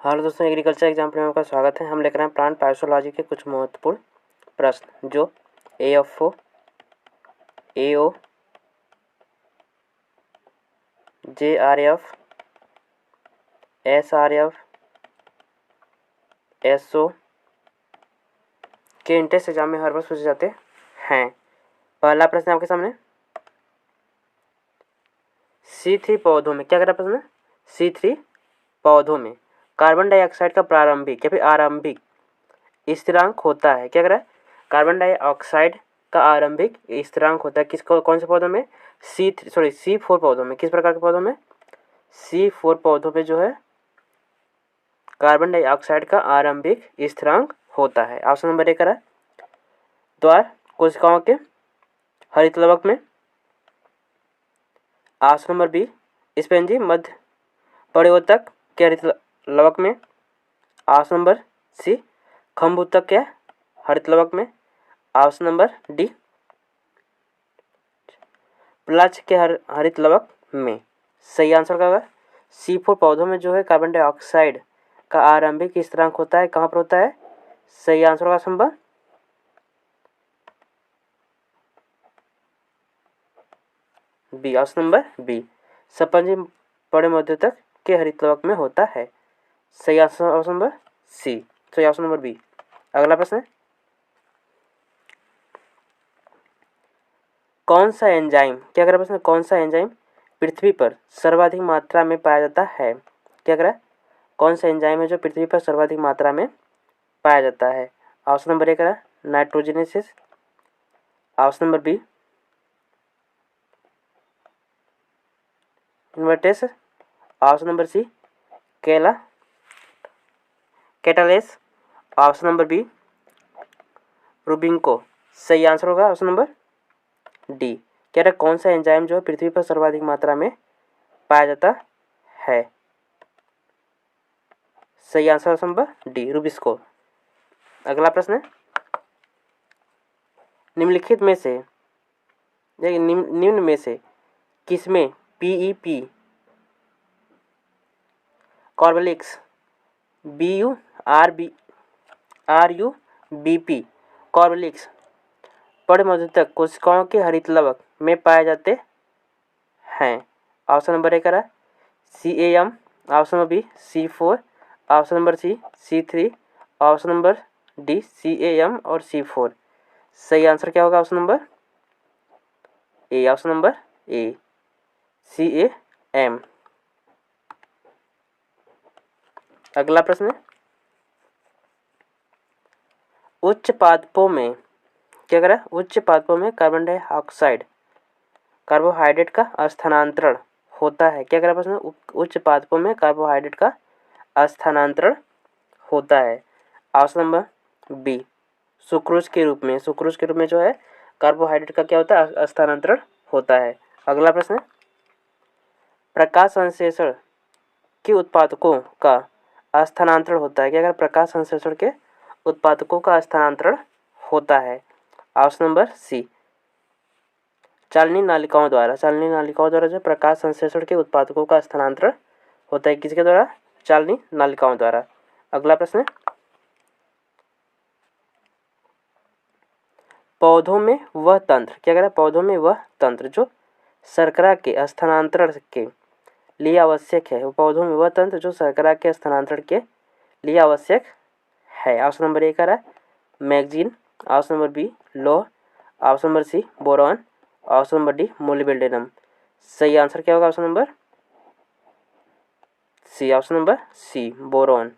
Hello दोस्तों, agriculture exam में आपका स्वागत है। हम लेकर आए हैं प्लांट बायोलॉजी के कुछ महत्वपूर्ण प्रश्न जो AFO, AO, JRF, SRF, SO के इंट्रेंस एग्जाम में हर बार पूछे जाते हैं। पहला प्रश्न आपके सामने, C3 पौधों में क्या कह रहा प्रश्न? C3 पौधों में कार्बन डाइऑक्साइड का प्रारंभिक या फिर आरंभिक स्थिरांक होता है। क्या कह रहा है? कार्बन डाइऑक्साइड का आरंभिक स्थिरांक होता है किसको, कौन से पौधों में? C4 पौधों में। किस प्रकार के पौधों में? C4 पौधों में जो है कार्बन डाइऑक्साइड का आरंभिक स्थिरांक होता है। ऑप्शन नंबर ए करा द्वार कोशिकाओं के हरित लवक में। ऑप्शन नंबर बी स्पेंजी मध्य परिवर्तक के हरित लवक में। ऑप्शन नंबर सी खंभूतक के हरित लवक में। ऑप्शन नंबर डी प्लच के हरित लवक में। सही आंसर क्या होगा? C4 पौधों में जो है कार्बन डाइऑक्साइड का आरंभिक स्थिरांक होता है, कहाँ पर होता है? सही आंसर होगा option number B. Option number B सपंजी बड़े मध्यतक के हरित लवक में होता है। सही आंसर ऑप्शन नंबर सी। सही ऑप्शन नंबर बी। अगला प्रश्न है, कौन सा एंजाइम, क्या कर प्रश्न, कौन सा एंजाइम पृथ्वी पर सर्वाधिक मात्रा में पाया जाता है? क्या कह रहा है? कौन सा एंजाइम है जो पृथ्वी पर सर्वाधिक मात्रा में पाया जाता है? ऑप्शन नंबर ए करा nitrogenase. Option number B invertase. Option number C catalase. Option number B rubisco. सही आंसर होगा ऑप्शन नंबर डी। कह रहा है कौन सा एंजाइम जो है पृथ्वी पर सर्वाधिक मात्रा में पाया जाता है? सही answer option number D rubisco. अगला प्रश्न है, निम्नलिखित में से निम्न में से किसमें PEP कार्बोलिक्स RUBP कार्बोलिक्स परिमोदितक कोशिकाओं के हरित लवक में पाए जाते हैं? ऑप्शन नंबर ए करा CAM। Option number B C4। Option number C C3। Option number D CAM और C4। सही आंसर क्या होगा? Option number A. Option number A CAM। अगला प्रश्न है, उच्च पादपों में क्या करा? उच्च पादपों में कार्बन डाइऑक्साइड कार्बोहाइड्रेट का स्थानांतरण होता है। क्या करा प्रश्न? उच्च पादपों में कार्बोहाइड्रेट का स्थानांतरण होता है। ऑप्शन नंबर बी सुक्रोज के रूप में। सुक्रोज के रूप में जो है कार्बोहाइड्रेट का क्या होता है? स्थानांतरण होता है। अगला प्रश्न है, प्रकाश संश्लेषण के उत्पादकों का स्थानांतरण होता है। क्या अगर प्रकाश संश्लेषण के उत्पादकों का स्थानांतरण होता है? ऑप्शन नंबर सी चालनी नालिकाओं द्वारा। चालनी नालिकाओं द्वारा जो प्रकाश संश्लेषण के उत्पादकों का स्थानांतरण होता है, किसके द्वारा? चालनी नालिकाओं द्वारा। अगला प्रश्न है, पौधों में वह तंत्र, क्या कह रहा है? पौधों में वह तंत्र जो शर्करा के स्थानांतरण के लिए आवश्यक है। पौधों में वह तंत्र जो शर्करा के स्थानांतरण के लिए आवश्यक है। ऑप्शन नंबर ए कह रहा है मैगजीन। ऑप्शन नंबर बी लौह। Option number C boron. Option number D molybdenum. सही आंसर क्या होगा? Option number C. Option number C boron.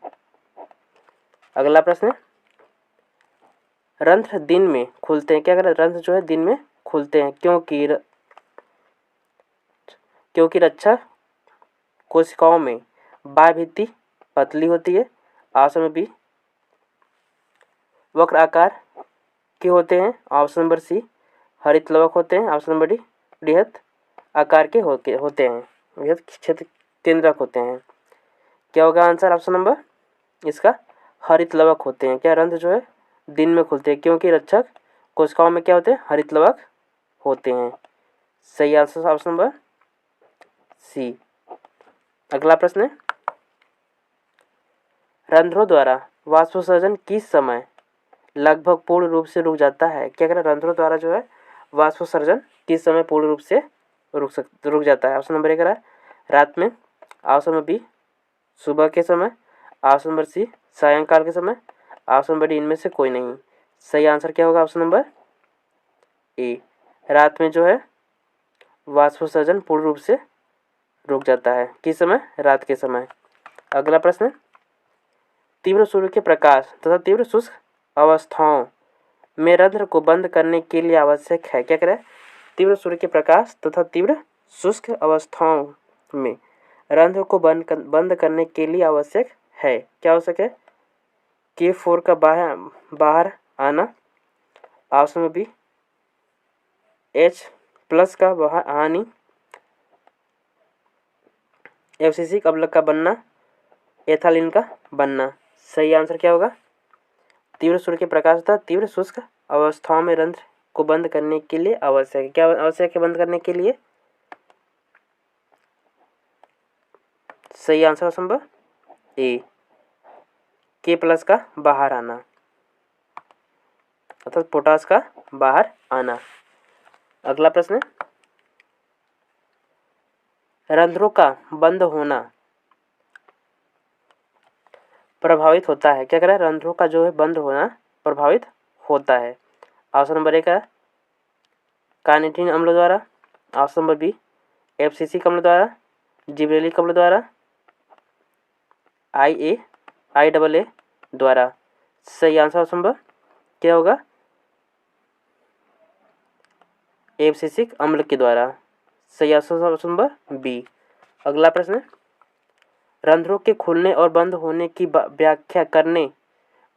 अगला प्रश्न है, रंध्र दिन में खुलते हैं। क्या करें? रंध्र जो है दिन में खुलते हैं क्योंकि रक्षा कोशिकाओं में बाह्य भित्ति पतली होती है। ऑप्शन नंबर बी वक्र आकार के होते हैं। ऑप्शन नंबर सी हरित लवक होते हैं। ऑप्शन नंबर डी बृहत आकार के होते हैं, बृहत क्षेत्र केंद्रक होते हैं। क्या होगा आंसर ऑप्शन नंबर इसका? हरित लवक होते हैं। क्या रंध्र जो है दिन में खुलते हैं क्योंकि रक्षक कोशिकाओं में क्या होते हैं? हरित लवक होते हैं। सही आंसर ऑप्शन नंबर सी। अगला प्रश्न है, रंध्रों द्वारा वाष्पोत्सर्जन किस समय लगभग पूर्ण रूप से रुक जाता है? क्या करें, रंध्रों द्वारा जो है वाष्पोत्सर्जन किस समय पूर्ण रूप से रुक जाता है? ऑप्शन नंबर ए कह रहा है रात में, ऑप्शन नंबर बी सुबह के समय, ऑप्शन नंबर सी सायंकाल के समय, ऑप्शन नंबर डी इनमें से कोई नहीं। सही आंसर क्या होगा? ऑप्शन नंबर ए, रात में जो है वाष्पोत्सर्जन पूर्ण रूप से रुक जाता है। किस समय? रात के समय। अगला प्रश्न, तीव्र सूर्य के प्रकाश तथा तीव्र शुष्क अवस्थाओं में रंध्र को बंद करने के लिए आवश्यक है? क्या करें, तीव्र सूर्य के प्रकाश तथा तीव्र शुष्क अवस्थाओं में रंध्र को बंद करने के लिए आवश्यक है। क्या आवश्यक है? K4 का बाहर आना, ऑप्शन में बी H+ का बाहर हानि, एब्सिसिक अम्ल का बनना, एथालीन का बनना। सही आंसर क्या होगा? तीव्र सूर्य के प्रकाश तथा तीव्र शुष्क अवस्थाओं में रंध्र को बंद करने के लिए आवश्यक है। क्या आवश्यक है बंद करने के लिए? सही आंसर ऑप्शन नंबर ए, K+ का बाहर आना अर्थात पोटास का बाहर आना। अगला प्रश्न, रंध्रों का बंद होना प्रभावित होता है? क्या कह रहा है, रंध्रों का जो है बंद होना प्रभावित होता है? ऑप्शन नंबर ए का कार्निटिन अम्ल द्वारा, ऑप्शन नंबर बी एब्सिसिक अम्ल द्वारा, जिब्रेलिक अम्ल द्वारा, IAA द्वारा। सही आंसर ऑप्शन नंबर क्या होगा? एब्सिसिक अम्ल के द्वारा। सही आंसर ऑप्शन नंबर बी। अगला प्रश्न, रंध्रों के खुलने और बंद होने की व्याख्या करने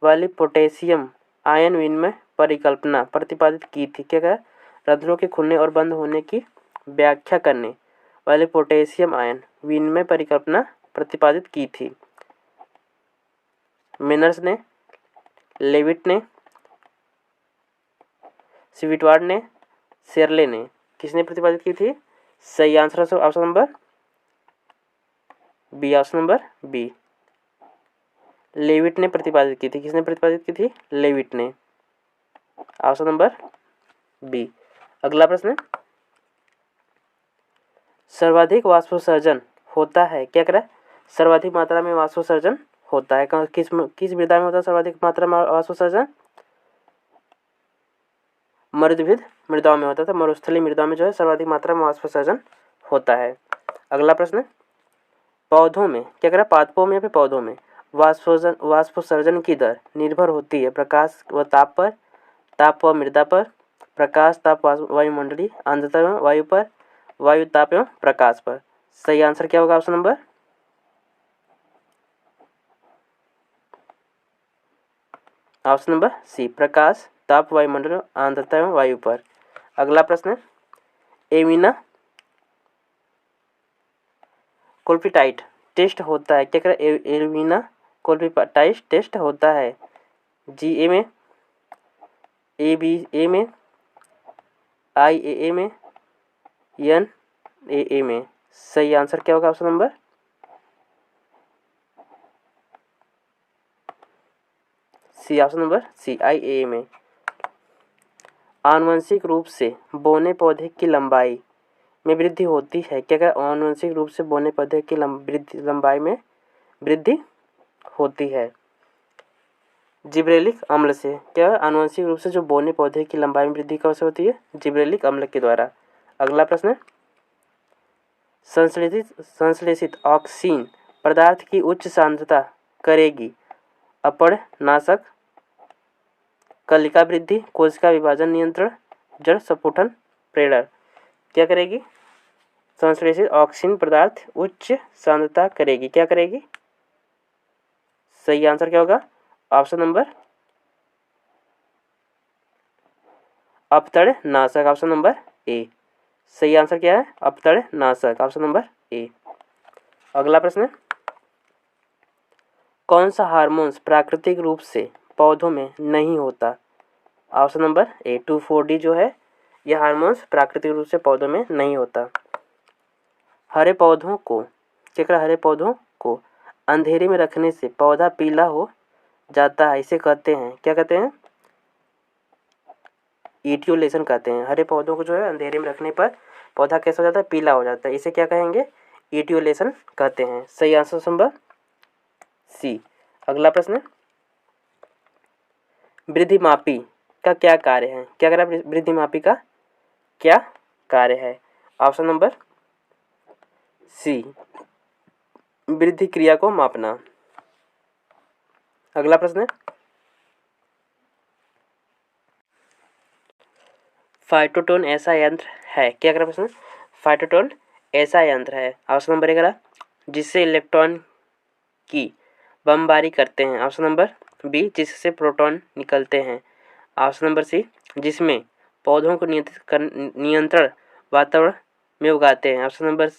वाली पोटेशियम आयन विनिमय परिकल्पना प्रतिपादित की थी? क्या कहा? रंध्रों के खुलने और बंद होने की व्याख्या करने वाली पोटेशियम आयन विनिमय परिकल्पना प्रतिपादित की थी? मेनर्स ने, लेविट ने, स्वीटवार्ड ने, शेरले ने। किसने प्रतिपादित की थी? सही answer option number B, option number B Levitt ने प्रतिपादित की थी। किसने प्रतिपादित की थी? लेविट ने, ऑप्शन नंबर बी। अगला प्रश्न, सर्वाधिक वाष्पोत्सर्जन होता है? क्या करें, सर्वाधिक मात्रा में वाष्पोत्सर्जन होता है किस मृदा में होता है? सर्वाधिक मात्रा में वाष्पोत्सर्जन मरुद्भिद मृदाओं में होता है। मरुस्थलीय मृदाओं में जो है सर्वाधिक मात्रा में वाष्पोत्सर्जन होता है। अगला प्रश्न, पौधों में क्या करें, पादपों में या फिर पौधों में वाष्पोत्सर्जन की दर निर्भर होती है प्रकाश व ताप पर, ताप व मृदा पर, प्रकाश ताप वायुमंडलीय आर्द्रता एवं वायु पर, वायु ताप एवं प्रकाश पर। सही आंसर क्या होगा? ऑप्शन नंबर सी, प्रकाश ताप वायुमंडल आर्द्रता एवं वायु पर। अगला प्रश्न, एमिना कोल्पिटाइट टेस्ट होता है? क्या करें, एमिना कोल्पिटाइट टेस्ट होता है GA में, ABA में, IAA में, NAA में। सही आंसर क्या होगा? Option number C, option number C, IAA में। आनुवंशिक रूप से बोने पौधे की लंबाई में वृद्धि होती है? क्या करें, आनुवंशिक रूप से बोने पौधे की लंबाई में वृद्धि होती है जिब्रेलिक अम्ल से? क्या आनुवंशिक रूप से जो बोने पौधे की लंबाई में वृद्धि कब से होती है? जिब्रेलिक अम्ल के द्वारा। अगला प्रश्न, संश्लेषित ऑक्सीन पदार्थ की उच्च सांद्रता करेगी अपरनाशक, कलिका वृद्धि, कोशिका विभाजन नियंत्रण, जड़ संपुटन प्रेरण। क्या करेगी? संश्लेषित ऑक्सीन पदार्थ उच्च सांद्रता करेगी। क्या करेगी? सही आंसर क्या होगा? ऑप्शन नंबर अपतड़ नाशक, ऑप्शन नंबर ए। सही आंसर क्या है? अपतड़ नाशक, ऑप्शन नंबर ए। अगला प्रश्न, कौन सा हार्मोन्स प्राकृतिक रूप से पौधों में नहीं होता? ऑप्शन नंबर ए 2,4-D जो है यह हार्मोन्स प्राकृतिक रूप से पौधों में नहीं होता। हरे पौधों को अंधेरे में रखने से पौधा पीला हो जाता है, इसे कहते हैं, क्या कहते हैं? इटियोलेशन कहते हैं। हरे पौधों को जो है अंधेरे में रखने पर पौधा कैसा हो जाता है? पीला हो जाता है, इसे क्या कहेंगे? इटियोलेशन कहते हैं। सही आंसर नंबर सी। अगला प्रश्न, वृद्धिमापी का क्या कार्य है? क्या कह रहा है? वृद्धिमापी का क्या कार्य है? ऑप्शन नंबर सी, वृद्धि क्रिया को मापना। अगला प्रश्न है, फाइटोटोन ऐसा यंत्र है, क्या कह रहा है प्रश्न? फाइटोटोन ऐसा यंत्र है, ऑप्शन नंबर 11, जिससे इलेक्ट्रॉन की बमबारी करते हैं, ऑप्शन नंबर बी, जिससे प्रोटॉन निकलते हैं, ऑप्शन नंबर सी, जिसमें पौधों को नियंत्रण वातावरण में उगाते हैं, ऑप्शन नंबर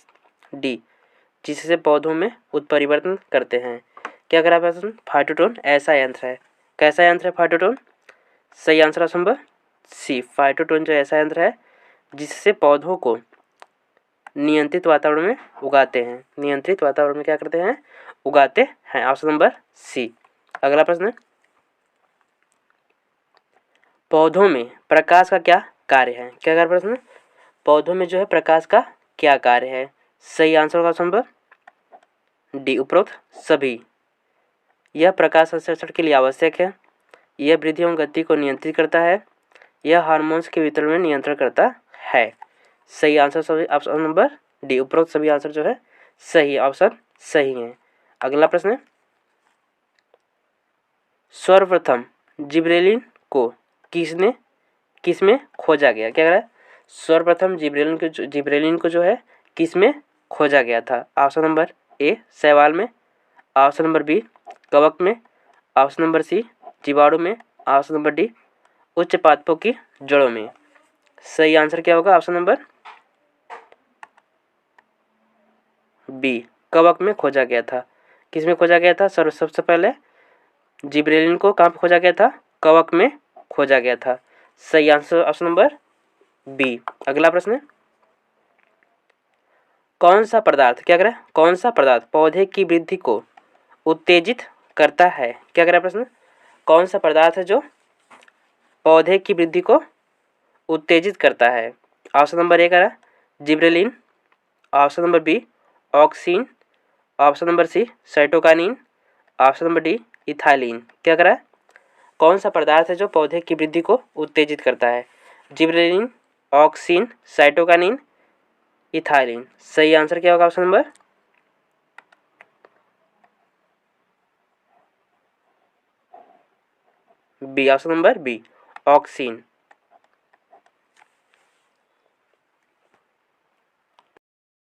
डी, जिससे पौधों में उत्परिवर्तन करते हैं। क्या करा प्रश्न? फाइटोटोन ऐसा यंत्र है। कैसा यंत्र है फाइटोटोन? सही आंसर ऑप्शन नंबर सी, फाइटोटोन जो ऐसा यंत्र है जिससे पौधों को नियंत्रित वातावरण में उगाते हैं। नियंत्रित वातावरण में क्या करते हैं? उगाते हैं, ऑप्शन नंबर सी। अगला प्रश्न, पौधों में प्रकाश का क्या कार्य है? क्या कार्य प्रश्न? पौधों में जो है प्रकाश का क्या कार्य है? सही आंसर होगा ऑप्शन नंबर डी, उपरोक्त सभी। यह प्रकाश संश्लेषण के लिए आवश्यक है, यह वृद्धि एवं गति को नियंत्रित करता है, यह हार्मोन्स के वितरण में नियंत्रण करता है। सही आंसर सभी ऑप्शन नंबर डी, उपरोक्त सभी आंसर जो है सही, ऑप्शन सही है। अगला प्रश्न, सर्वप्रथम जिब्रेलिन को किसमें खोजा गया? क्या कह रहा है? सर्वप्रथम जिब्रेलिन को जो है किसमें खोजा गया था? ऑप्शन नंबर ए, शैवाल में, ऑप्शन नंबर बी, कवक में, ऑप्शन नंबर सी, जीवाणु में, ऑप्शन नंबर डी, उच्च पादपों की जड़ों में। सही आंसर क्या होगा? ऑप्शन नंबर बी, कवक में खोजा गया था। किसमें खोजा गया था? सबसे पहले जिब्रेलिन को कहाँ पे खोजा गया था? कवक में खोजा गया था। सही आंसर ऑप्शन नंबर बी। अगला प्रश्न, कौन सा पदार्थ, क्या कह रहा है? कौन सा पदार्थ पौधे की वृद्धि को उत्तेजित करता है? क्या कह रहा है प्रश्न? कौन सा पदार्थ है जो पौधे की वृद्धि को उत्तेजित करता है? ऑप्शन नंबर ए कह रहा है gibberellin, option number B auxin, option number C cytokinin, option number D ethylene. क्या कह रहा है? कौन सा पदार्थ है जो पौधे की वृद्धि को उत्तेजित करता है? Gibberellin, auxin, cytokinin, ethylene. सही आंसर क्या होगा? Option number B, option number B oxygen.